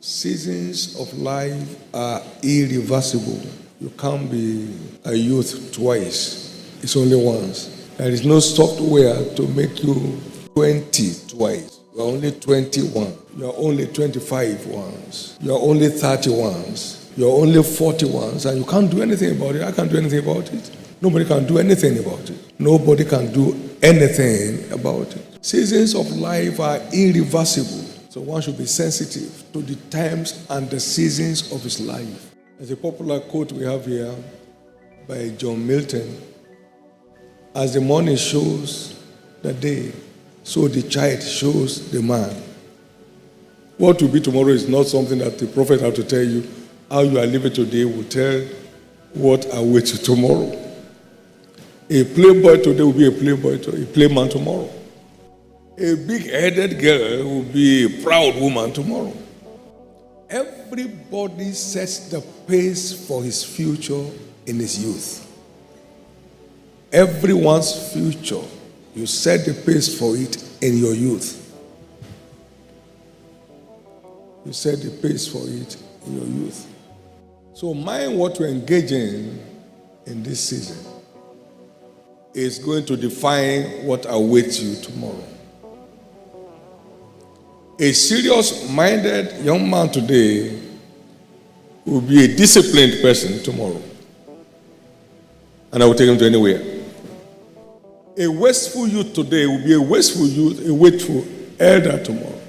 Seasons of life are irreversible. You can't be a youth twice. It's only once. There is no software to make you 20 twice. You are only 21. You are only 25 once. You are only 30 once. You are only 40 once. And you can't do anything about it. I can't do anything about it. Nobody can do anything about it. Nobody can do anything about it. Seasons of life are irreversible. So one should be sensitive to the times and the seasons of his life. There's a popular quote we have here by John Milton. As the morning shows the day, so the child shows the man. What will be tomorrow is not something that the prophet had to tell you. How you are living today will tell what awaits you tomorrow. A playboy today will be a playman tomorrow. A big-headed girl will be a proud woman tomorrow. Everybody sets the pace for his future in his youth. Everyone's future, you set the pace for it in your youth. You set the pace for it in your youth. So mind what you're engaging in this season is going to define what awaits you tomorrow. A serious-minded young man today will be a disciplined person tomorrow. And I will take him to anywhere. A wasteful youth today will be a wasteful youth, a wasteful elder tomorrow.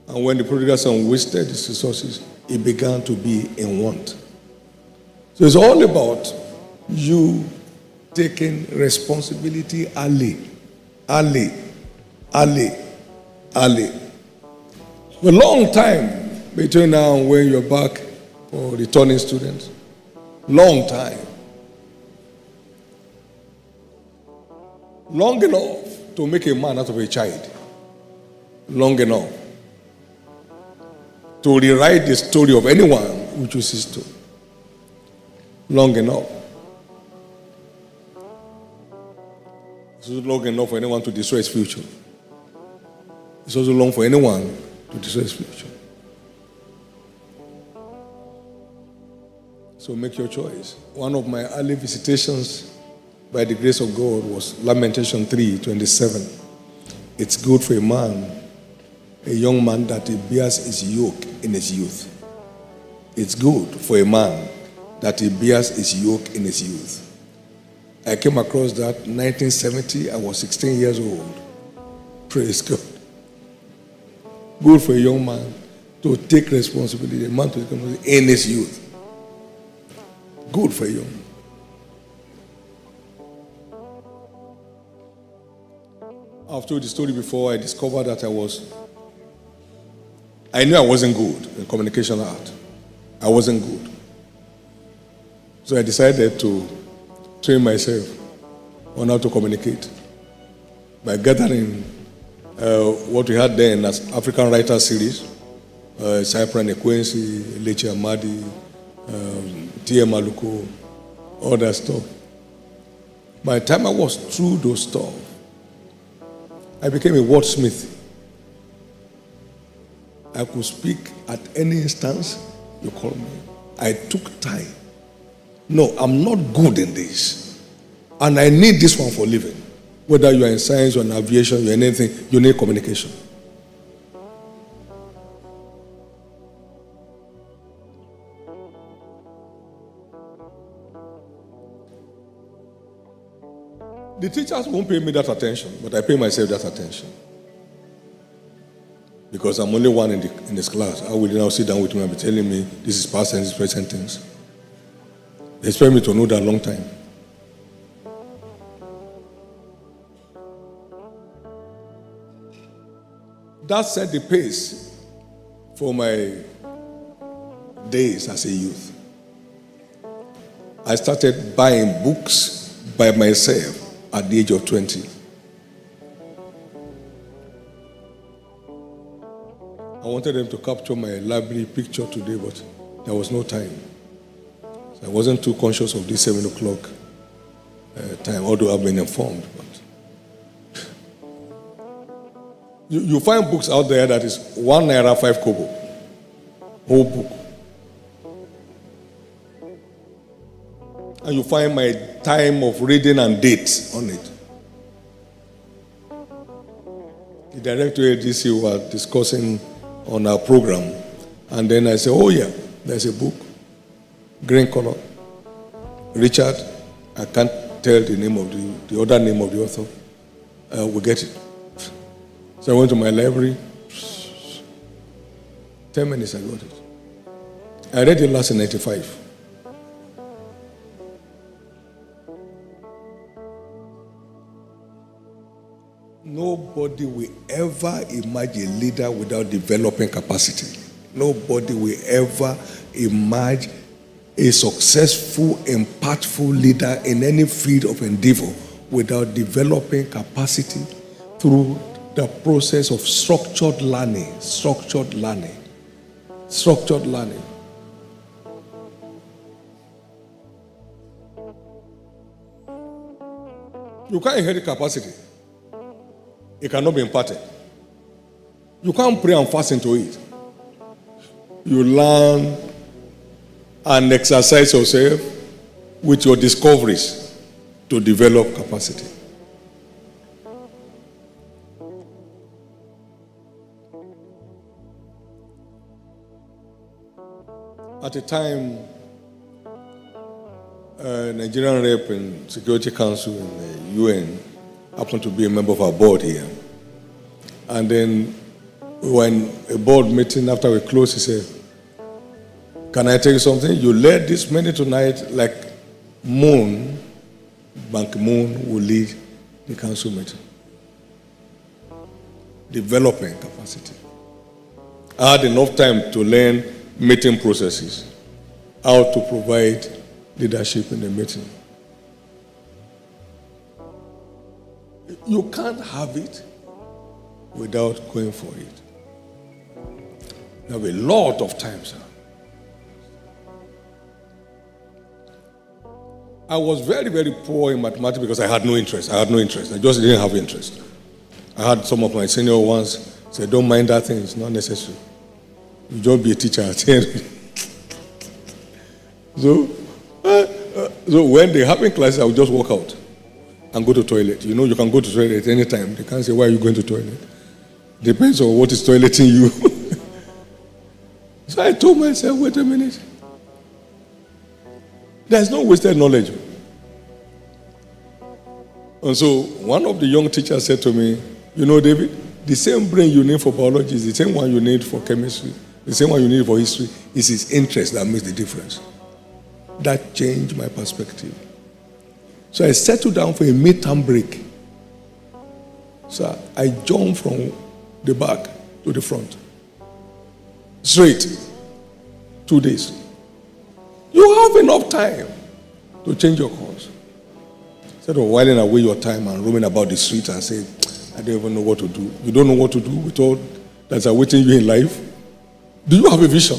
And when the prodigal son wasted his resources, he began to be in want. So it's all about you taking responsibility early. A long time between now and when you're back for returning students. Long time. Long enough to make a man out of a child. Long enough to rewrite the story of anyone who chooses to. Long enough. It's also long enough for anyone to destroy his future. It's also long for anyone to destroy his future. So make your choice. One of my early visitations by the grace of God was Lamentation 3:27. It's good for a young man, that he bears his yoke in his youth. It's good for a man that he bears his yoke in his youth. I came across that in 1970. I was 16 years old. Praise God. Good for a young man to take responsibility, a man to take responsibility in his youth. Good for a young man. I've told the story before. I discovered that I knew I wasn't good in communication art. I wasn't good. So I decided to train myself on how to communicate by gathering what we had then as African Writers Series, Cyprian Ekwensi, Leche Amadi, T.M. Aluko, all that stuff. By the time I was through those stuff, I became a wordsmith. I could speak at any instance you call me. I took time. No, I'm not good in this. And I need this one for living. Whether you are in science or in aviation or anything, you need communication. The teachers won't pay me that attention, but I pay myself that attention. Because I'm only one in this class. How will you now sit down with me and be telling me this is past tense, this is present tense? They expect me to know that a long time. That set the pace for my days as a youth. I started buying books by myself at the age of 20. I wanted them to capture my library picture today, but there was no time. So I wasn't too conscious of this 7 o'clock time, although I've been informed. But You find books out there that is 1 naira 5 kobo. Whole book. And you find my time of reading and dates on it. The director of ADC was discussing on our program. And then I said, oh yeah, there's a book. Green color. Richard, I can't tell the name of the other name of the author. We'll get it. So I went to my library. 10 minutes I got it. I read it last in 95. Nobody will ever emerge a leader without developing capacity. Nobody will ever emerge a successful, impactful leader in any field of endeavor without developing capacity through the process of structured learning. Structured learning. Structured learning. You can't inherit capacity. It cannot be imparted. You can't pray and fast into it. You learn and exercise yourself with your discoveries to develop capacity. At a time, Nigerian rep in Security Council in the UN happened to be a member of our board here. And then we were in a board meeting. After we closed, he said, can I tell you something? You led this meeting tonight like Moon, Bank Moon will lead the council meeting. Developing capacity. I had enough time to learn meeting processes, how to provide leadership in the meeting. You can't have it without going for it. There will be a lot of times. I was very, very poor in mathematics because I had no interest. I just didn't have interest. I had some of my senior ones say, don't mind that thing, it's not necessary. You just be a teacher at the end. So when they have in classes, I would just walk out and go to toilet. You know, you can go to toilet anytime. They can't say, why are you going to toilet? Depends on what is toileting you. So I told myself, wait a minute. There's no wasted knowledge. And so one of the young teachers said to me, you know, David, the same brain you need for biology is the same one you need for chemistry, the same one you need for history. It's his interest that makes the difference. That changed my perspective. So I settled down for a midterm break. So I jumped from the back to the front. Straight. 2 days. You have enough time to change your course. Instead of whiling away your time and roaming about the street and saying, I don't even know what to do. You don't know what to do with all that's awaiting you in life. Do you have a vision?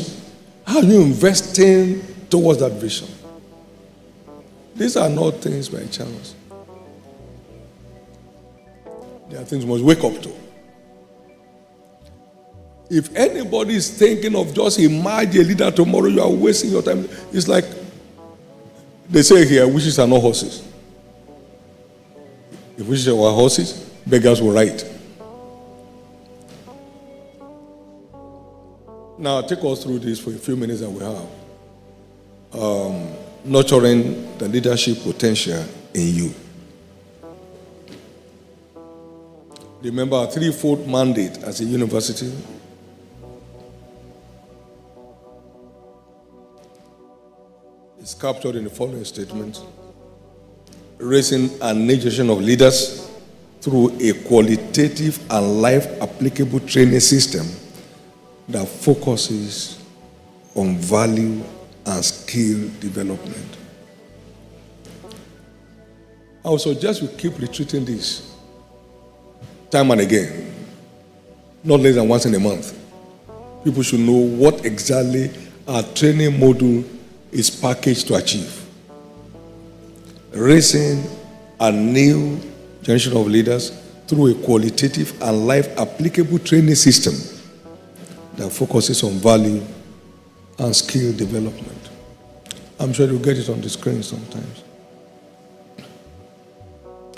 How are you investing towards that vision? These are not things by chance. They are things you must wake up to. If anybody is thinking of just emerge a leader tomorrow, you are wasting your time. It's like they say here, wishes are not horses. If wishes were horses, beggars will ride. Now, take us through this for a few minutes that we have. Nurturing the leadership potential in you. Remember our threefold mandate as a university. It's captured in the following statement. Raising a nation of leaders through a qualitative and life-applicable training system that focuses on value and skill development. I would suggest we keep retreating this time and again, not less than once in a month. People should know what exactly our training module is packaged to achieve. Raising a new generation of leaders through a qualitative and life-applicable training system that focuses on value and skill development. I'm sure you'll get it on the screen sometimes.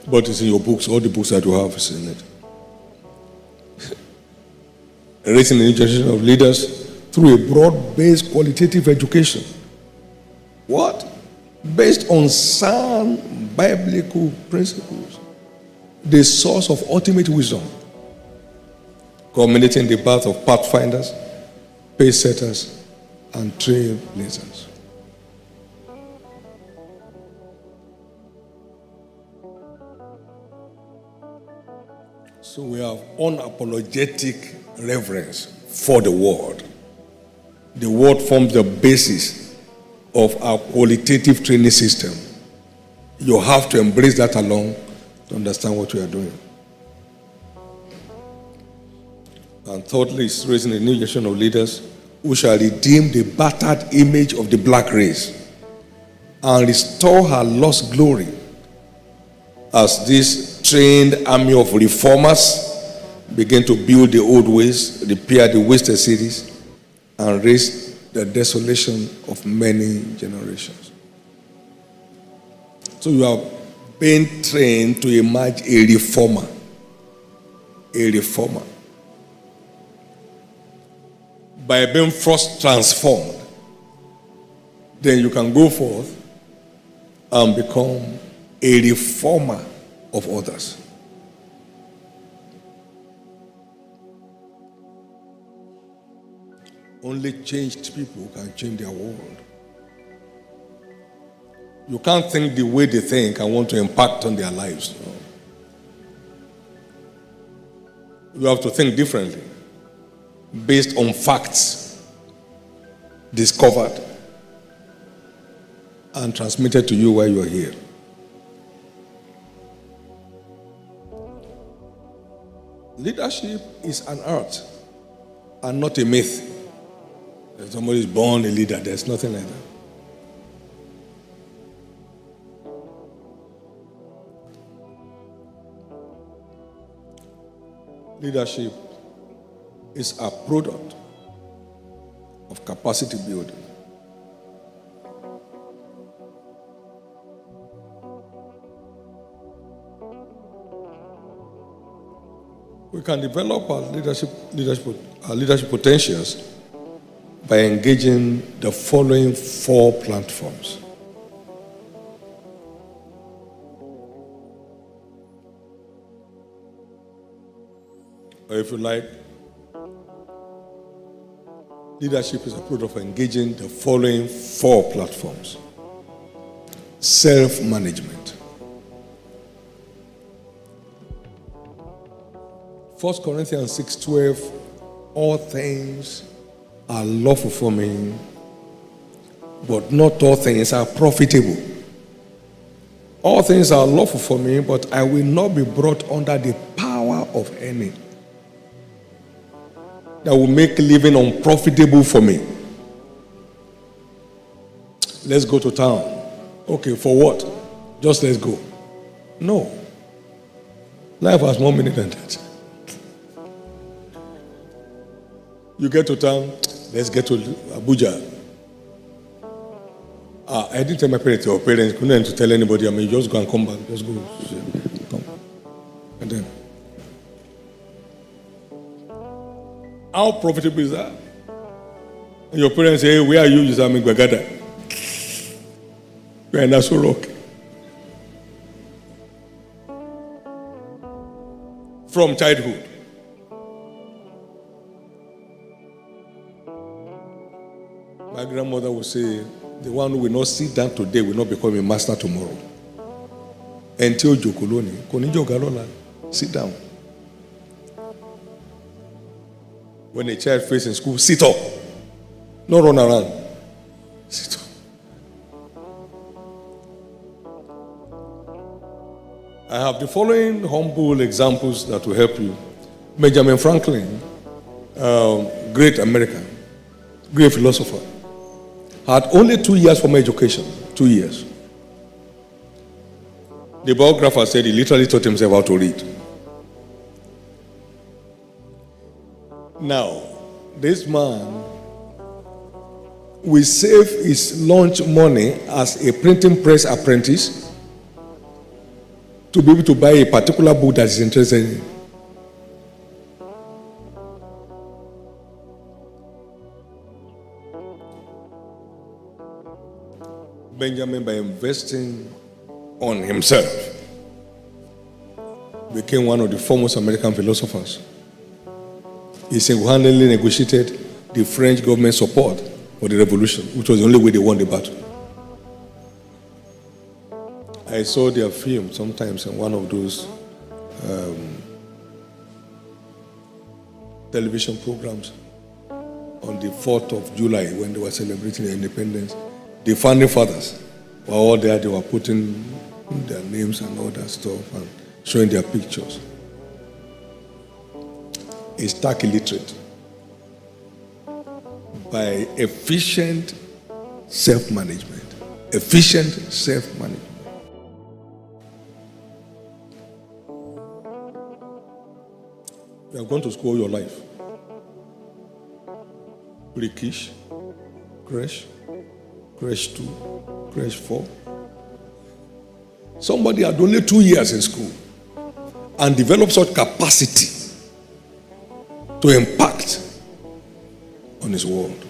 But it's in your books. All the books that you have is in it. Raising a new generation of leaders through a broad-based qualitative education. What? Based on sound biblical principles. The source of ultimate wisdom. Culminating the path of pathfinders, pace setters, and trailblazers. So we have unapologetic reverence for the word. The word forms the basis of our qualitative training system. You have to embrace that alone to understand what we are doing. And thirdly, is raising a new generation of leaders who shall redeem the battered image of the black race and restore her lost glory as this trained army of reformers begin to build the old ways, repair the wasted cities, and raise the desolation of many generations. So you are being trained to emerge a reformer. A reformer. By being first transformed, then you can go forth and become a reformer of others. Only changed people can change their world. You can't think the way they think and want to impact on their lives. No. You have to think differently, based on facts discovered and transmitted to you while you are here. Leadership is an art and not a myth. If somebody is born a leader, there's nothing like that. Leadership is a product of capacity building. We can develop our leadership potentials by engaging the following 4 platforms. Or if you like, leadership is a product of engaging the following 4 platforms. Self-management. 1 Corinthians 6:12, all things are lawful for me, but not all things are profitable. All things are lawful for me, but I will not be brought under the power of any that will make living unprofitable for me. Let's go to town. Okay, for what? Just let's go. No. Life has more meaning than that. You get to town, let's get to Abuja. I didn't tell my parents, your parents couldn't to tell anybody. I mean, just go and come back. Just go. Come. And then, how profitable is that? And your parents say, hey, where are you? You say, I'm in Gwagada. We're in Nassau Rock. From childhood. My grandmother would say, the one who will not sit down today will not become a master tomorrow. Until Jokoloni, Konijo Galola, sit down. When a child faces in school, sit up. Not run around. Sit up. I have the following humble examples that will help you. Benjamin Franklin, great American, great philosopher, had only 2 years for my education. 2 years. The biographer said he literally taught himself how to read. Now, this man will save his lunch money as a printing press apprentice to be able to buy a particular book that he's interested in. Benjamin, by investing on himself, became one of the foremost American philosophers. He single-handedly negotiated the French government support for the revolution, which was the only way they won the battle. I saw their film sometimes in one of those television programs on the 4th of July when they were celebrating their independence. The founding fathers were all there. They were putting their names and all that stuff and showing their pictures. A stark illiterate by efficient self-management. Efficient self-management. You are going to school your life. Pre-kish, crash 2, crash 4. Somebody had only 2 years in school and developed such capacity to impact on his world.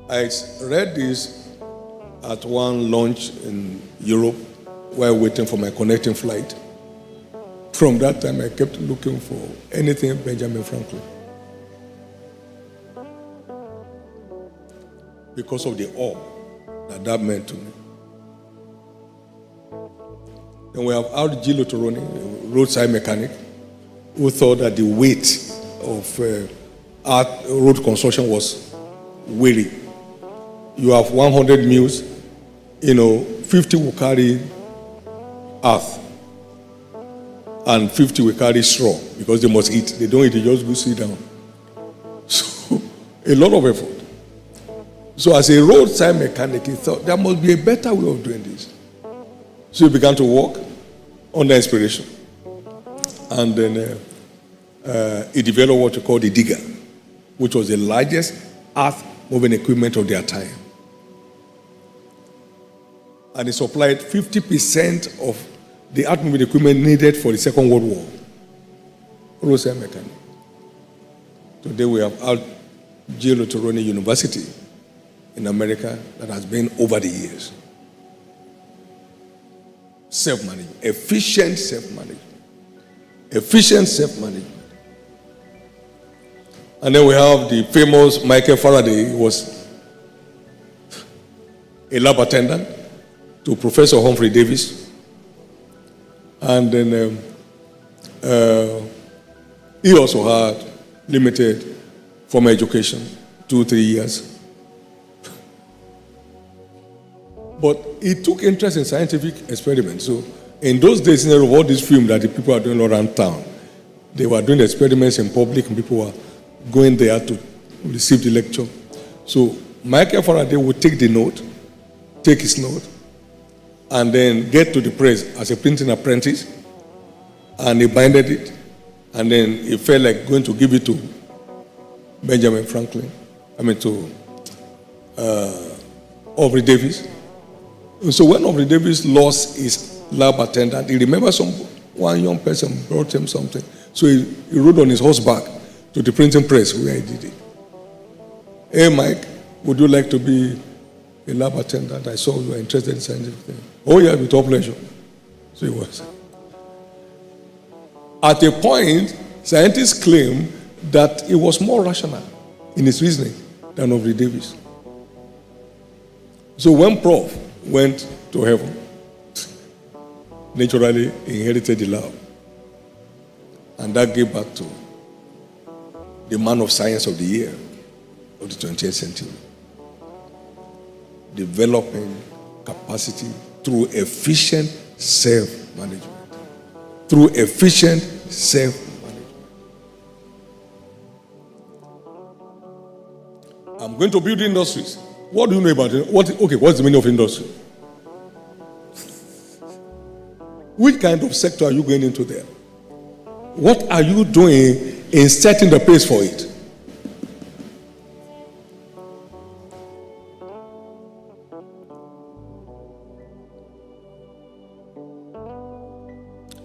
I read this at one lunch in Europe while waiting for my connecting flight. From that time, I kept looking for anything Benjamin Franklin, because of the awe that meant to me. Then we have R.G. Luteroni, a roadside mechanic, who thought that the weight of road construction was weary. You have 100 mules, 50 will carry earth, and 50 will carry straw because they must eat. They don't eat, they just go sit down. So, a lot of effort. So as a roadside mechanic, he thought there must be a better way of doing this. So he began to work under inspiration. And then he developed what we call the digger, which was the largest earth-moving equipment of their time. And he supplied 50% of the earth-moving equipment needed for the Second World War. Roadside mechanic. Today we have R.G. Luteroni University in America that has been over the years. Self-management, efficient self-management. Efficient self-management. And then we have the famous Michael Faraday, who was a lab attendant to Professor Humphrey Davis. And then he also had limited formal education, 2-3 years. But he took interest in scientific experiments. So in those days, instead of all these films that the people are doing around town, they were doing experiments in public and people were going there to receive the lecture. So Michael Faraday would take his note, and then get to the press as a printing apprentice, and he binded it, and then he felt like going to give it to Benjamin Franklin, to Aubrey Davis. And so when Aubrey Davis lost his lab attendant, he remembered one young person brought him something. So he rode on his horseback to the printing press where he did it. Hey, Mike, would you like to be a lab attendant? I saw you were interested in scientific things. Oh, yeah, with all pleasure. So he was. At a point, scientists claim that he was more rational in his reasoning than Aubrey Davis. So when Prof went to heaven, naturally inherited the lab. And that gave back to the man of science of the year of the 20th century. Developing capacity through efficient self-management. Through efficient self-management. I'm going to build industries. What do you know about it? What's the meaning of industry? Which kind of sector are you going into there? What are you doing in setting the pace for it?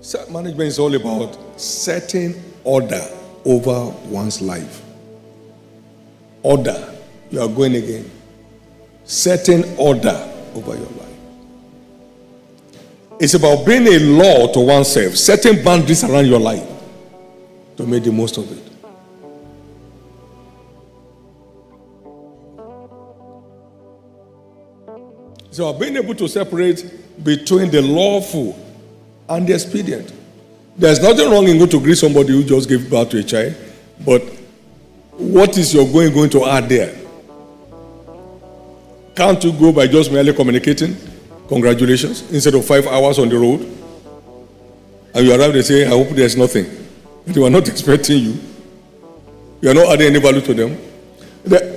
Self-management is all about setting order over one's life. Order. You are going again. Setting order over your life. It's about being a law to oneself, setting boundaries around your life to make the most of it. It's about being able to separate between the lawful and the expedient. There's nothing wrong in going to greet somebody who just gave birth to a child, but what is your going to add there? Can't you go by just merely communicating? Congratulations, instead of 5 hours on the road? And you arrive, they say, I hope there's nothing. They were not expecting you. You are not adding any value to them.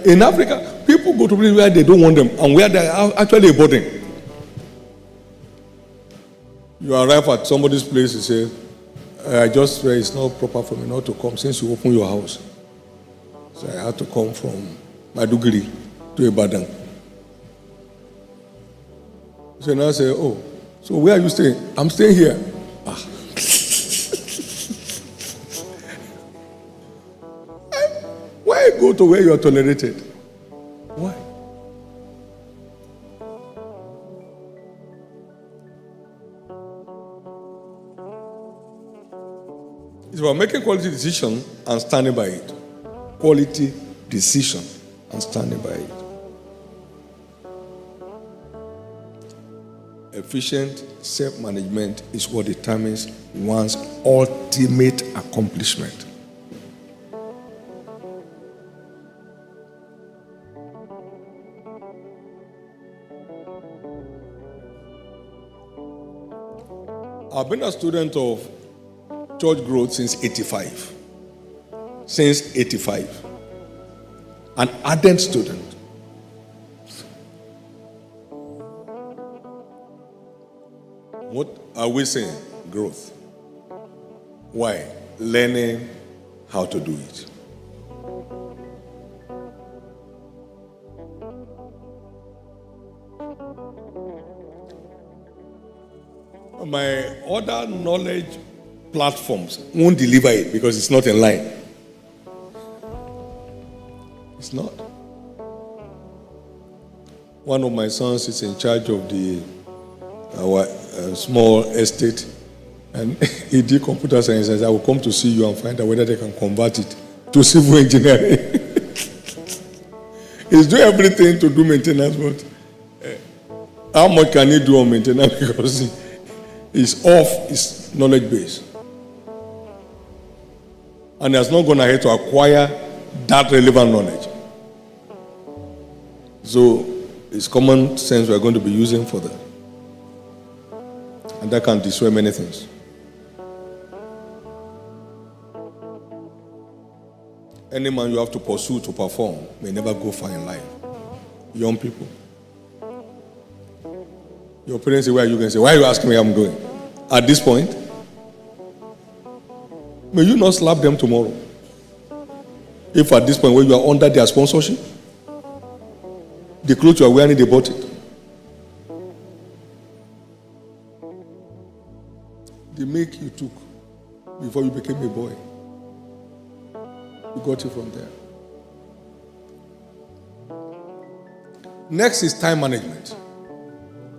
In Africa, people go to places where they don't want them and where they are actually a burden. You arrive at somebody's place, you say, it's not proper for me not to come since you open your house. So I had to come from Maduguri to Ibadan. So now I say, oh, so where are you staying? I'm staying here. Why go to where you are tolerated? Why? It's about making quality decision and standing by it. Quality decision and standing by it. Efficient self-management is what determines one's ultimate accomplishment. I've been a student of church growth since 85. Since 85. An ardent student. What are we saying? Growth. Why? Learning how to do it. My other knowledge platforms won't deliver it because it's not in line. It's not. One of my sons is in charge of our small estate, and he did computer science. I will come to see you and find out whether they can convert it to civil engineering. He's doing everything to do maintenance, but how much can he do on maintenance? Because he's off his knowledge base. And he has not gone ahead to acquire that relevant knowledge. So it's common sense we're going to be using for that. And that can destroy many things. Any man you have to pursue to perform may never go far in life. Young people. Your parents say, where are you going? Say, why are you asking me where I'm going? At this point, may you not slap them tomorrow. If at this point where you are under their sponsorship, the clothes you are wearing, they bought it. The make you took before you became a boy. You got it from there. Next is time management.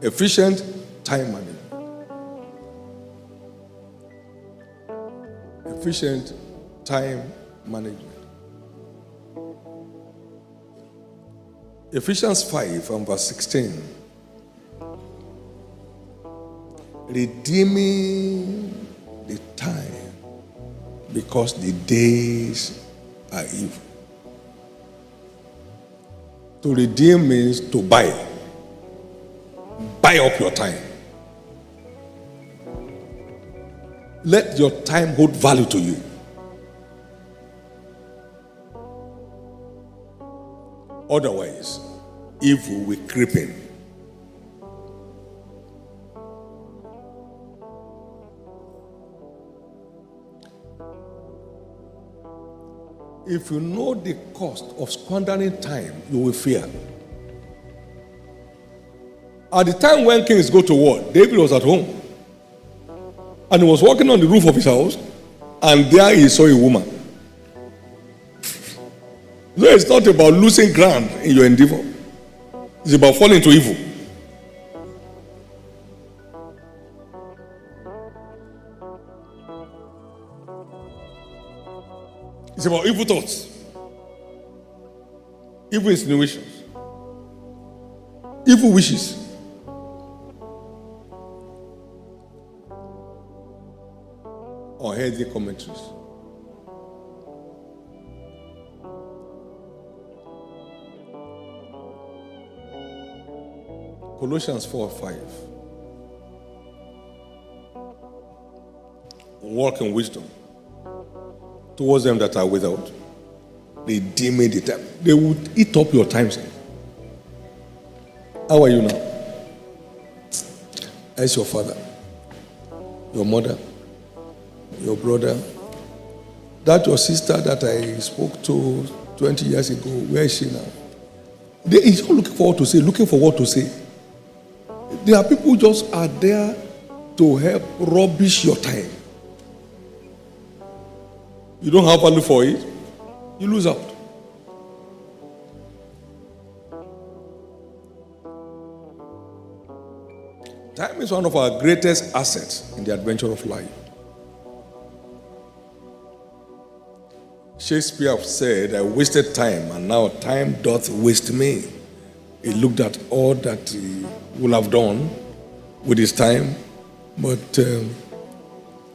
Efficient time management. Efficient time management. Ephesians 5 and verse 16. Redeeming the time because the days are evil. To redeem means to buy. Buy up your time. Let your time hold value to you. Otherwise, evil will creep in. If you know the cost of squandering time, you will fear. At the time when kings go to war, David was at home. And he was walking on the roof of his house, and there he saw a woman. So it's not about losing ground in your endeavor. It's about falling into evil. It's about evil thoughts, evil insinuations, evil wishes. Or healthy commentaries. Colossians 4:5. Walk in wisdom towards them that are without, redeeming the time. They would eat up your time, sir. How are you now? As your father, your mother, your brother, that your sister that I spoke to 20 years ago, where is she now? He's not looking for what to say, looking for what to say. There are people who just are there to help rubbish your time. You don't have value for it, you lose out. Time is one of our greatest assets in the adventure of life. Shakespeare said, I wasted time, and now time doth waste me. He looked at all that he would have done with his time, but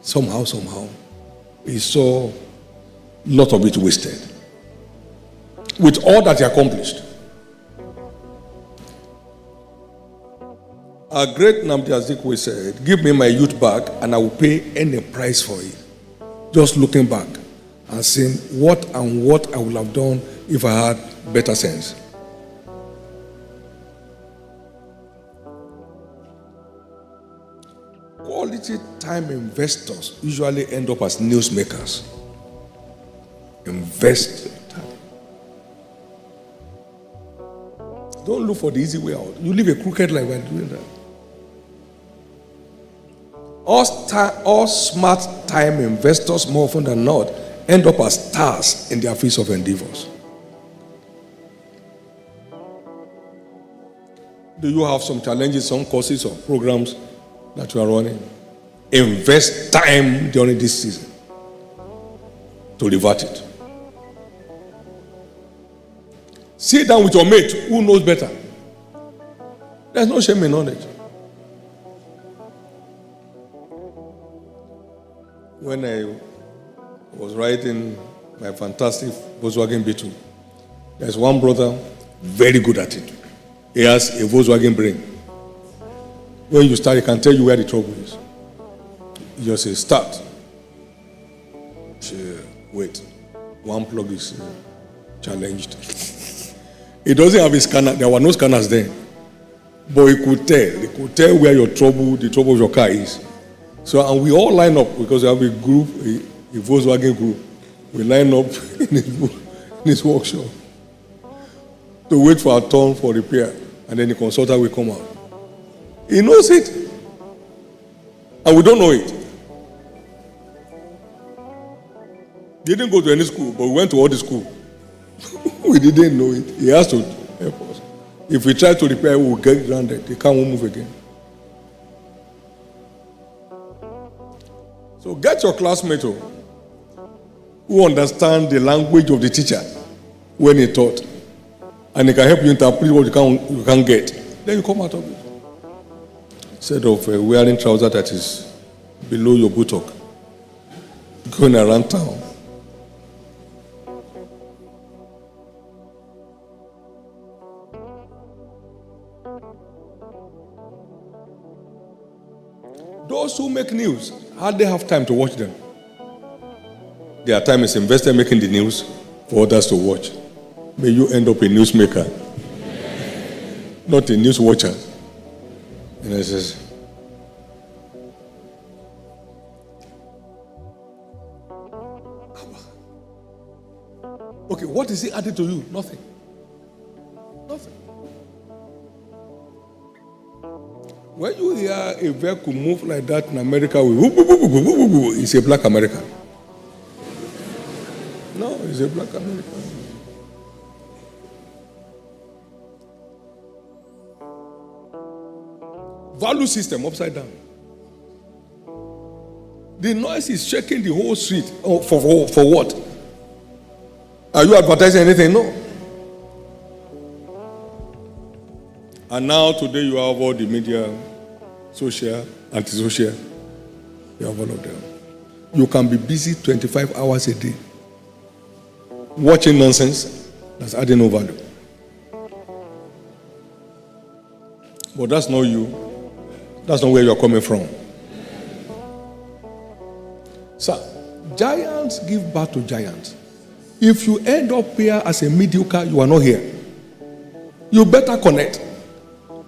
somehow, he saw a lot of it wasted. With all that he accomplished. Our great Nnamdi Azikiwe said, give me my youth back and I will pay any price for it. Just looking back and saying what I would have done if I had better sense. Quality time investors usually end up as newsmakers. Invest time. Don't look for the easy way out. You live a crooked life by doing that. All smart time investors, more often than not, end up as stars in their fields of endeavors. Do you have some challenges, some courses or programs that you are running? Invest time during this season to revert it. Sit down with your mate who knows better. There's no shame in knowledge. When I was riding my fantastic Volkswagen Beetle, there's one brother very good at it. He has a Volkswagen brain. When you start, he can tell you where the trouble is. You just say, start. Wait. One plug is challenged. He doesn't have a scanner. There were no scanners then. But he could tell. He could tell where the trouble of your car is. So, and we all line up because we have a group, a Volkswagen group. We line up in his workshop to wait for our turn for repair. And then the consultant will come out. He knows it. And we don't know it. He didn't go to any school, but we went to all the school. We didn't know it. He has to help us. If we try to repair, we will get grounded. They can't move again. So get your classmate who understand the language of the teacher when he taught. And he can help you interpret what you can't get. Then you come out of it. Instead of wearing trousers that is below your buttock, going around town. Those who make news hardly have time to watch them. Their time is invested making the news for others to watch. May you end up a newsmaker, not a news watcher. And it says, Okay, what is he adding to you? Nothing. Nothing. When you hear a vehicle move like that in America, it's a black American. No, it's a black American. Value system upside down. The noise is shaking the whole street. Oh, for what? Are you advertising anything? No. And now today you have all the media, social, anti-social. You have all of them. You can be busy 25 hours a day watching nonsense that's adding no value. But that's not you. That's not where you're coming from. Sir, giants give birth to giants. If you end up here as a mediocre, you are not here. You better connect.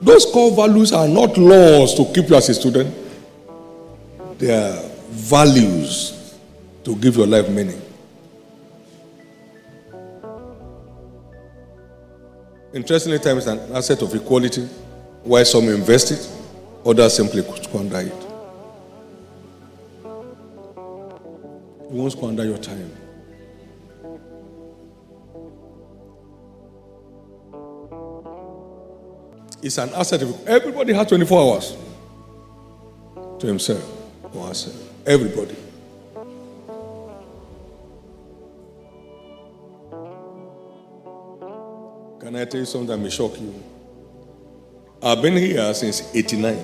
Those core values are not laws to keep you as a student. They are values to give your life meaning. Interestingly, time is an asset of equality. Why some invest it, others simply squander it. You won't squander your time. It's an asset. Everybody has 24 hours to himself or herself. Everybody. Can I tell you something that may shock you? I've been here since '89.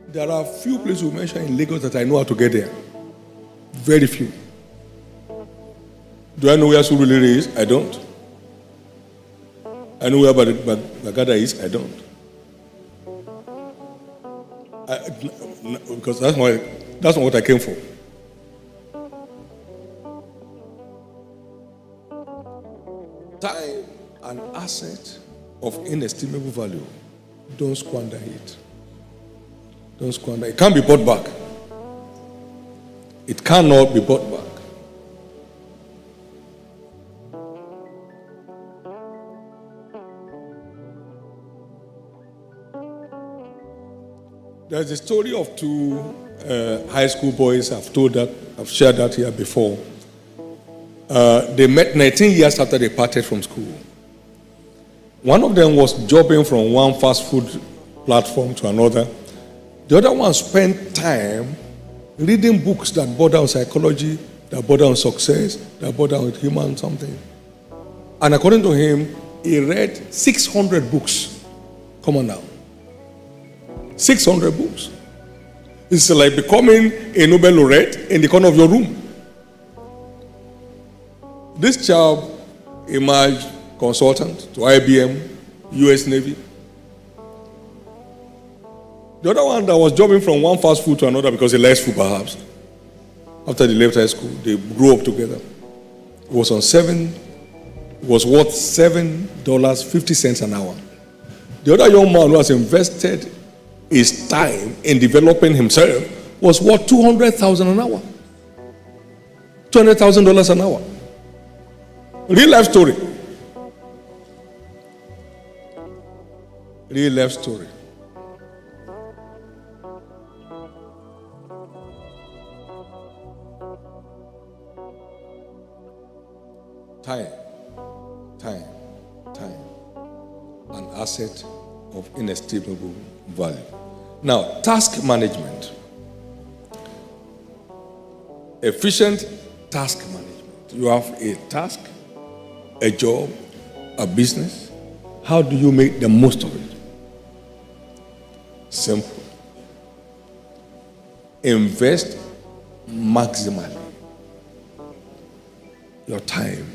There are few places we mentioned in Lagos that I know how to get there. Very few. Do I know where Surulere is? I don't. I know where Bagada is? I don't. Because that's not what I came for. Time, an asset of inestimable value. Don't squander it. Don't squander it. It can't be bought back. It cannot be bought back. There's a story of two high school boys. I've shared that here before. They met 19 years after they parted from school. One of them was jobbing from one fast food platform to another. The other one spent time reading books that border on psychology, that border on success, that border on human something. And according to him, he read 600 books. Come on now. 600 books. It's like becoming a Nobel laureate in the corner of your room. This child emerged consultant to IBM, US Navy. The other one that was jobbing from one fast food to another because he likes food perhaps. After they left high school, they grew up together. It was worth $7.50 an hour. The other young man who has invested his time in developing himself was worth $200,000 an hour. $200,000 an hour. Real life story. Real life story. Time. An asset of inestimable value. Now, task management. Efficient task management. You have a task, a job, a business. How do you make the most of it? Simple. Invest maximally. Your time,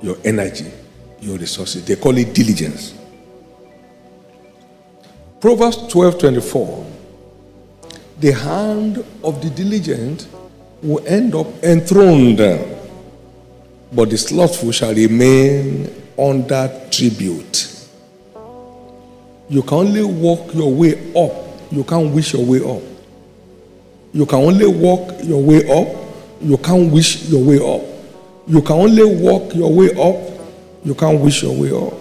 your energy, your resources. They call it diligence. Proverbs 12:24. The hand of the diligent will end up enthroned, but the slothful shall remain under tribute. You can only walk your way up. You can't wish your way up. You can only walk your way up You can't wish your way up. You can only walk your way up. You can't wish your way up.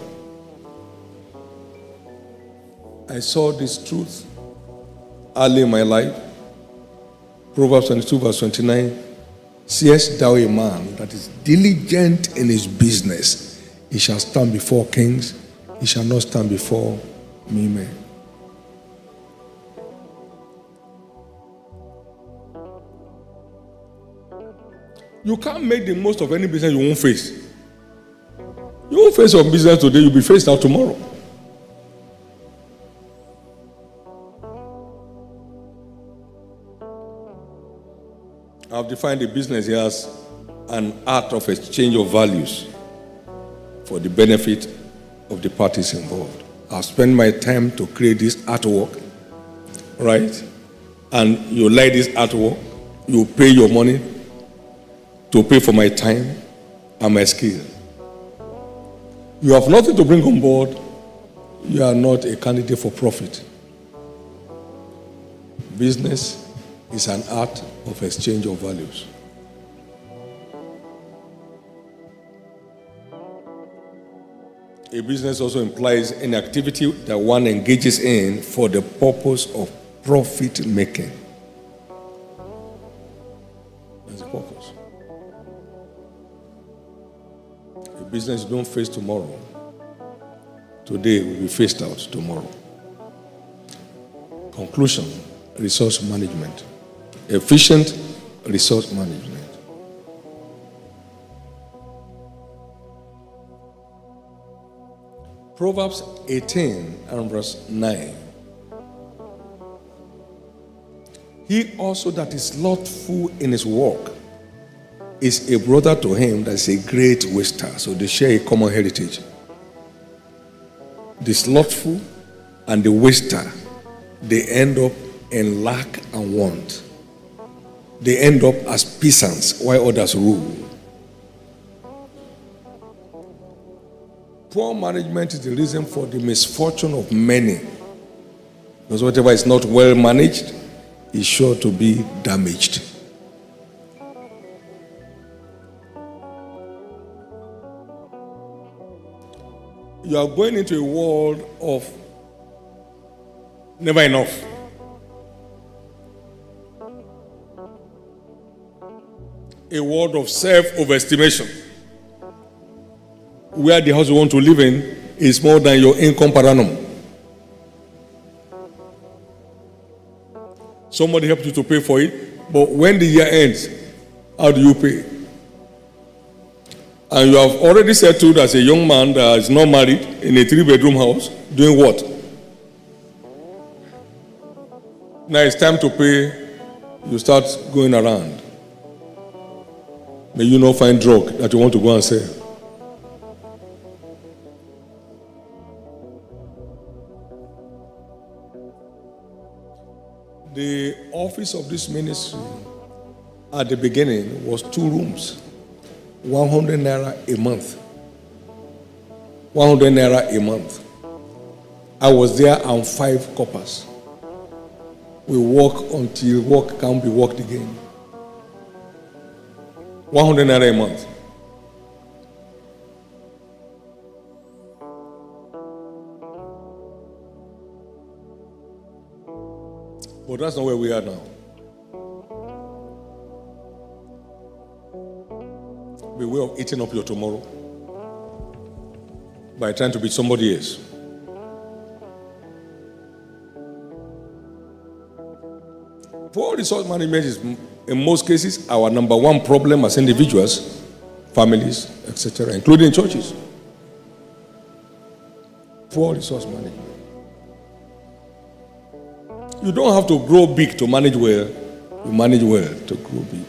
I saw this truth early in my life. Proverbs 22 verse 29. Seest thou a man that is diligent in his business, he shall stand before kings, he shall not stand before me men. You can't make the most of any business you won't face. You won't face your business today, you'll be faced out tomorrow. I've defined the business here as an art of exchange of values for the benefit of the parties involved. I've spent my time to create this artwork, right? And you like this artwork, you pay your money to pay for my time and my skill. You have nothing to bring on board, you are not a candidate for profit. Business is an art of exchange of values. A business also implies an activity that one engages in for the purpose of profit making. That's the purpose. A business you don't face tomorrow, today will be faced out tomorrow. Conclusion: resource management. Efficient resource management. Proverbs 18 and verse 9. He also that is slothful in his work is a brother to him that is a great waster. So they share a common heritage. The slothful and the waster, they end up in lack and want. They end up as peasants while others rule. Poor management is the reason for the misfortune of many. Because whatever is not well managed is sure to be damaged. You are going into a world of never enough. A world of self-overestimation, where the house you want to live in is more than your income per annum. Somebody helped you to pay for it, but when the year ends, how do you pay? And you have already settled as a young man that is not married in a 3-bedroom house, doing what? Now it's time to pay, you start going around. May you not find drug that you want to go and sell. The office of this ministry at the beginning was 2 rooms, 100 naira a month. 100 naira a month. I was there on 5 coppers. We work until work can't be worked again. 100 naira a month. But that's not where we are now. Beware of eating up your tomorrow by trying to be somebody else. Poor resource management is, in most cases, our number one problem as individuals, families, etc., including churches. Poor resource management. You don't have to grow big to manage well. You manage well to grow big.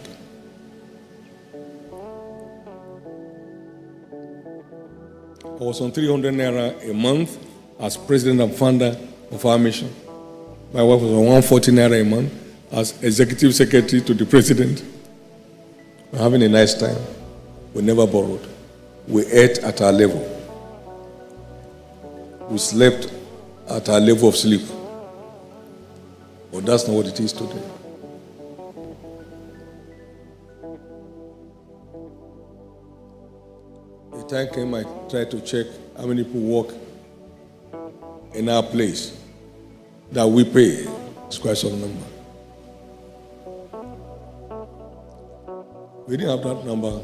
I was on 300 naira a month as president and founder of our mission. My wife was on 140 naira a month as executive secretary to the president. We're having a nice time. We never borrowed. We ate at our level. We slept at our level of sleep. But that's not what it is today. The time came, I tried to check how many people work in our place that we pay. It's quite some number. We didn't have that number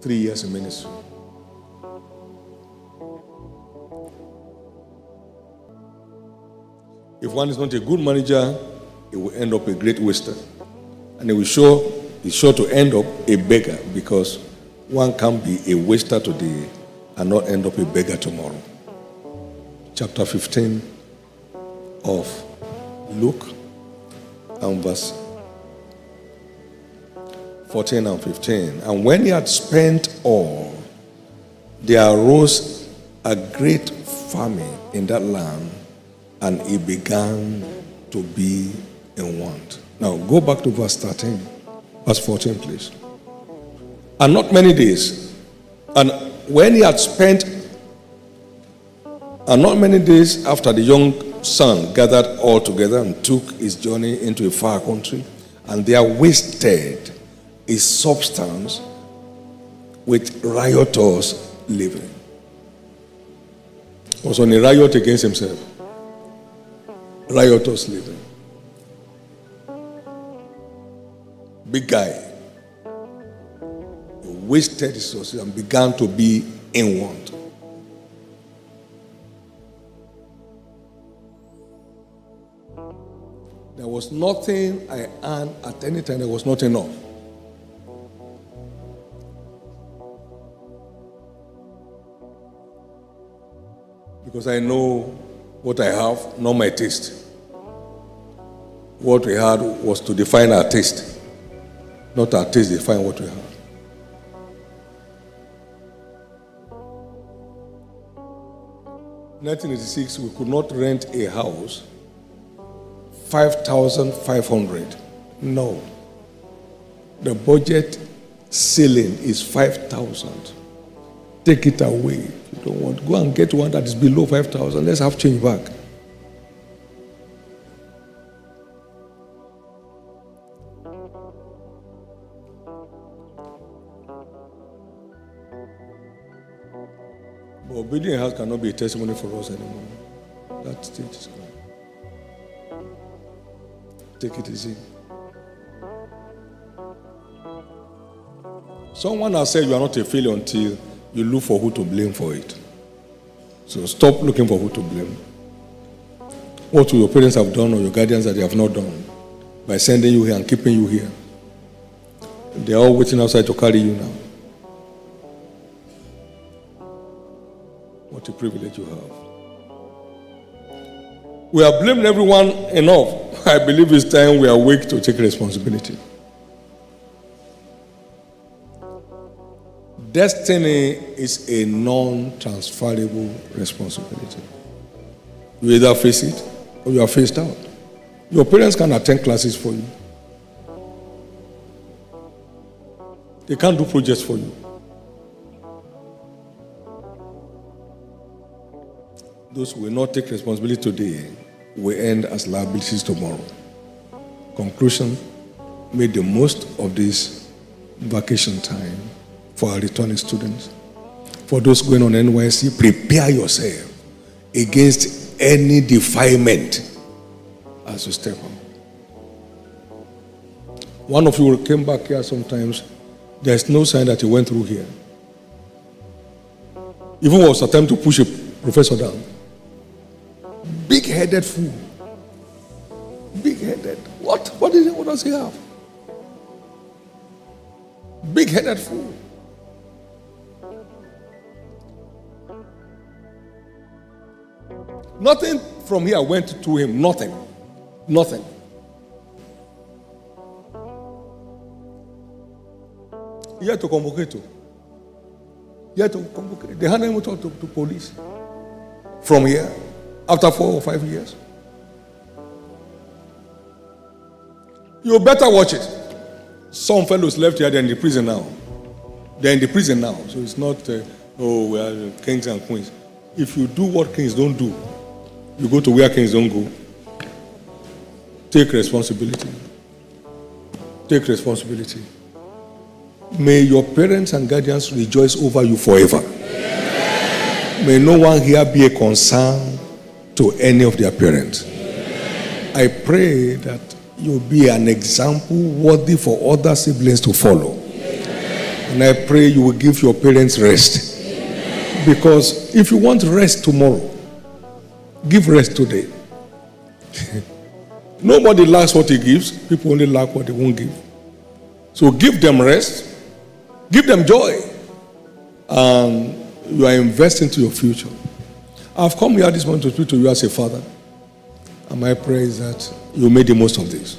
3 years in ministry. If one is not a good manager, it will end up a great waster. And it's sure to end up a beggar, because one can't be a waster today and not end up a beggar tomorrow. Chapter 15 of Luke and verse 14 and 15. And when he had spent all, there arose a great famine in that land, and he began to be in want. Now go back to verse 13, verse 14, please. And not many days, and when he had spent, and not many days after, the young son gathered all together and took his journey into a far country, and there wasted his substance with riotous living. Was on a riot against himself. Riotous living. Big guy. He wasted his resources and began to be in want. There was nothing I earned at any time. There was not enough. Because I know what I have, not my taste. What we had was to define our taste, not our taste define what we have. In 1986, we could not rent a house 5,500. No. The budget ceiling is 5,000. Take it away. If you don't want, go and get one that is below 5,000. Let's have change back. But building a house cannot be a testimony for us anymore. That stage is gone. Take it easy. Someone has said you are not a failure until you look for who to blame for it. So stop looking for who to blame. What will your parents have done or your guardians that they have not done by sending you here and keeping you here? They are all waiting outside to carry you now. What a privilege you have. We have blamed everyone enough. I believe it's time we are awake to take responsibility. Destiny is a non-transferable responsibility. You either face it or you are phased out. Your parents can attend classes for you. They can't do projects for you. Those who will not take responsibility today will end as liabilities tomorrow. Conclusion, make the most of this vacation time for our returning students. For those going on NYC, prepare yourself against any defilement as you step out. One of you came back here sometimes, there's no sign that he went through here. Even was attempt to push a professor down. Big-headed fool. Big-headed. What does he have? Big-headed fool. Nothing from here went to him. Nothing. Nothing. He had to convocate him. He had to convocate. They hadn't even talked to police. From here. After 4 or 5 years. You better watch it. Some fellows left here, they're in the prison now. They're in the prison now. So it's not, we are kings and queens. If you do what kings don't do, you go to where kings don't go. Take responsibility. Take responsibility. May your parents and guardians rejoice over you forever. May no one here be a concern to any of their parents. I pray that you'll be an example worthy for other siblings to follow. And I pray you will give your parents rest. Because if you want rest tomorrow, give rest today. Nobody lacks what he gives. People only lack what they won't give. So give them rest. Give them joy. And you are investing to your future. I've come here this morning to speak to you as a father. And my prayer is that you make the most of this.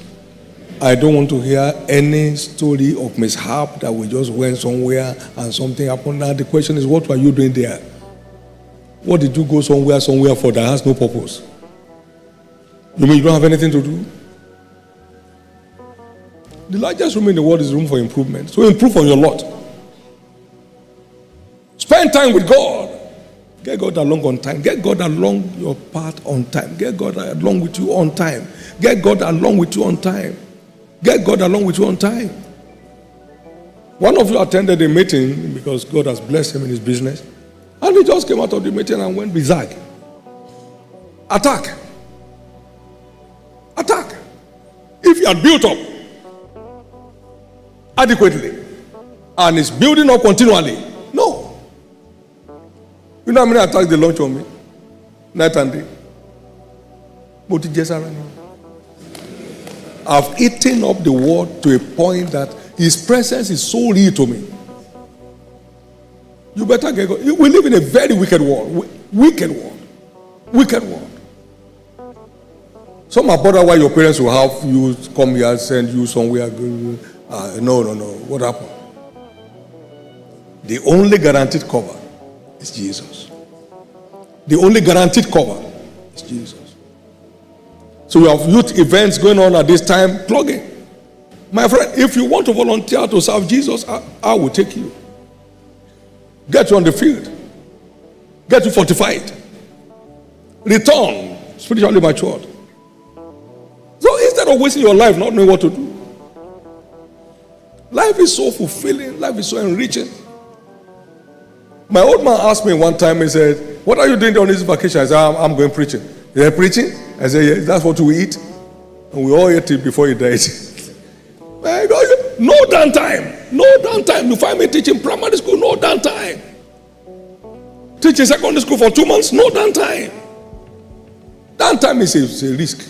I don't want to hear any story of mishap that we just went somewhere and something happened. Now the question is, what were you doing there? What did you go somewhere for that has no purpose? You mean you don't have anything to do? The largest room in the world is room for improvement. So improve on your lot. Spend time with God. Get God along on time. Get God along your path on time. Get God along with you on time. Get God along with you on time. Get God along with you on time. One of you attended a meeting because God has blessed him in his business. And he just came out of the meeting and went berserk. Attack. Attack. If you had built up adequately and is building up continually, no. You know how many attacks they launch on me? Night and day. I've eaten up the word to a point that his presence is so real to me. You better get going. We live in a very wicked world. Wicked world. Wicked world. Some are bothered why your parents will have you come here and send you somewhere. No. What happened? The only guaranteed cover is Jesus. The only guaranteed cover is Jesus. So we have youth events going on at this time. Plug in. My friend, if you want to volunteer to serve Jesus, I will take you. Get you on the field. Get you fortified. Return spiritually matured. So instead of wasting your life not knowing what to do, life is so fulfilling. Life is so enriching. My old man asked me one time, he said, "What are you doing on this vacation?" I said, I'm going preaching. You're preaching? I said, "Yes, that's what we eat." And we all ate it before he died. No downtime. No downtime. You find me teaching primary school, no downtime. Teaching secondary school for 2 months, no downtime. Downtime is a risk.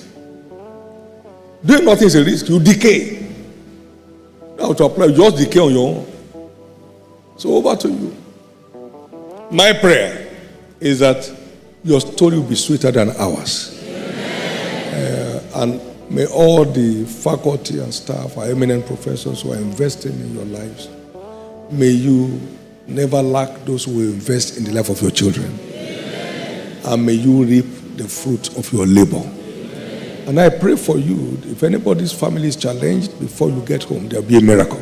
Doing nothing is a risk. You decay. Now to apply, you just decay on your own. So over to you. My prayer is that your story will be sweeter than ours. And may all the faculty and staff, our eminent professors who are investing in your lives, may you never lack those who will invest in the life of your children. And may you reap the fruit of your labor. And I pray for you, if anybody's family is challenged, before you get home, there'll be a miracle.